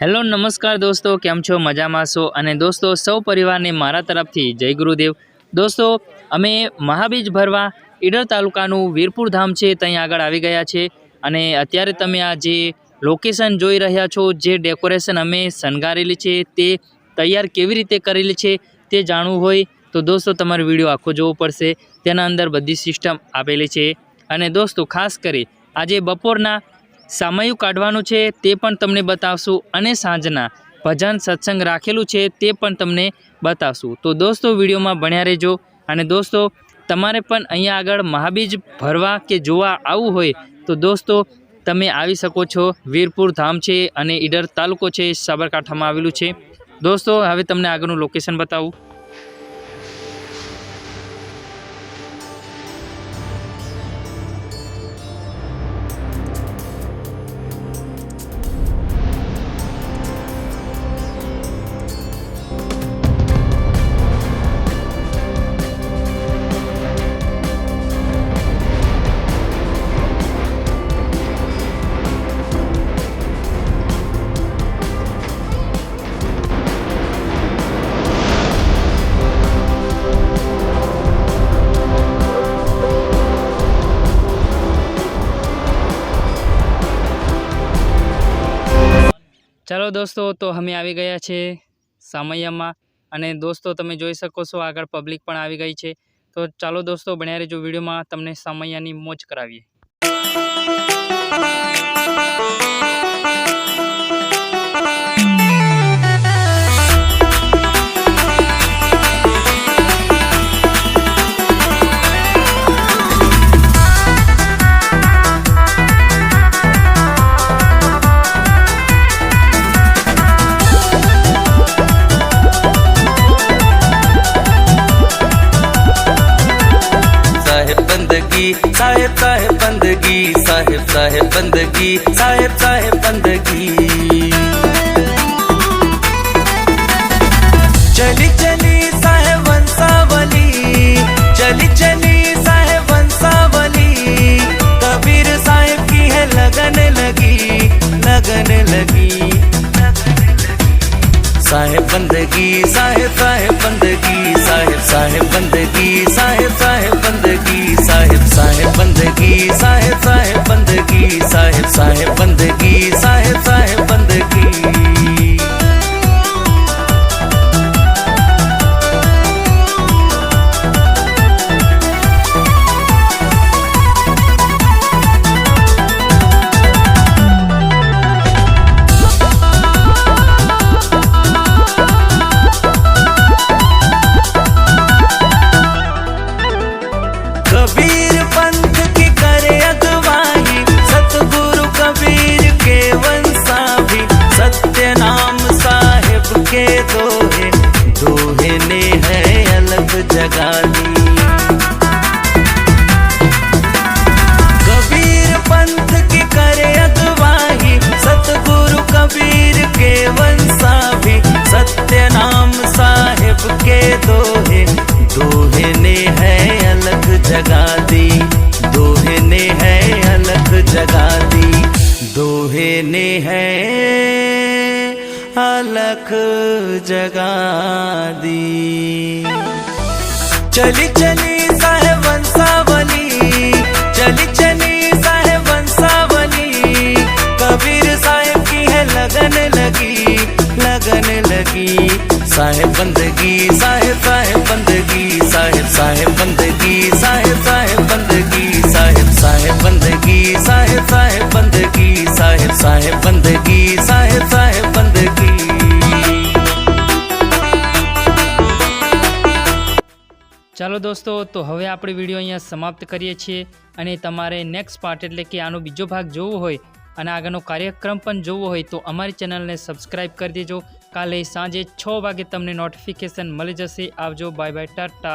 Hello नमस्कार दोस्तों, केम छो? मजामां छो? अने दोस्तों सौ परिवार ने मारा तरफथी जय गुरुदेव। दोस्तों अमे महाबीज भरवा ईडर तालुकानुं वीरपुर धाम छे त्यां आगळ आवी गया छे अने अत्यारे तमे आ जे लोकेशन जोई रह्या छो, जे डेकोरेशन अमे शणगारेली छे ते तैयार केवी रीते करेली छे ते जाणवुं होय तो दोस्तों तमारे विडियो आखो जोवो पड़शे। तेना अंदर बधी सिस्टम आपेली छे अने दोस्तों खास करी आजे बपोરના सामयु काढवानुं छे ते पण तमने बतावशुं अने सांजना भजन सत्संग राखेलुं छे ते पण तमने बतावशुं। तो दोस्तों विडियोमां बन्या रहेजो। अने दोस्तों तमारे पण अहींया आगळ महाबीज भरवा के जोवा आवुं होय तो दोस्तों तमे आवी शको छो। वीरपुर धाम छे अने ईडर तालुको छे, साबरकांठामां आवेलुं छे। दोस्तों हवे तमने आगळनुं लोकेशन बतावुं। चलो दोस्तों तो हमें आवी गया छे सामयियामां अने दोस्तों तमे जोई शको छो आगळ पब्लिक पण आवी गई छे। तो चलो दोस्तों बन्या रहेजो विडियोमां, तमने सामयियानी मोज करावीए। साहेब साहेब बंदगी, साहेब साहेब बंदगी, साहेब साहेब बंदगी। चली चली साहेब वंशावली, चली चली साहेब वंशावली। कबीर साहेब की है लगन लगी, लगन लगी। साहेब बंदगी, साहेब साहेब बंदगी, साहेब साहेब बंदगी, साहेब साहेब बंदगी, साहेब साहेब बंदगी, साहेब साहेब बंदगी, साहेब साहेब बंदगी, साहेब साहेब बंदगी। कबीर पंथ की करे अगवाई, सतगुरु कबीर के वंशाभी। सत्य नाम साहेब के दोहे, दोहे ने है अलग जगा दी। कबीर पंथ की करे अगवाई, सतगुरु कबीर के वंशाभी। सत्य नाम साहेब के दोहे, दोहे ने है अलग जगा दी। दोहे ने है अलग जगा दी, दोहे ने है अलग जगा दी। चली चली साहेब वंशावली, चली चली साहेब वंशावली। कबीर साहेब की है लगन लगी, लगन लगी। साहेब बंदगी, साहेब साहेब बंदगी, साहेब साहेब बंदगी, साहेब साहेब बंदगी, साहेब साहेब बंदगी, साहेब साहेब बंदगी, साहेब साहेब बंदगी, साहेब साहेब बंदगी। चलो दोस्तों तो हवे आपणे विडियो अहींया समाप्त करीए छीए अने तमारे नेक्स्ट पार्ट एटले के आनो बीजो भाग जोवो होय अने आगळनो कार्यक्रम पण जोवो होय तो अमारी चेनलने सब्सक्राइब कर देजो। काले सांजे 6 वागे तमने नोटिफिकेशन मळी जशे। आवजो, बाय बाय, टाटा।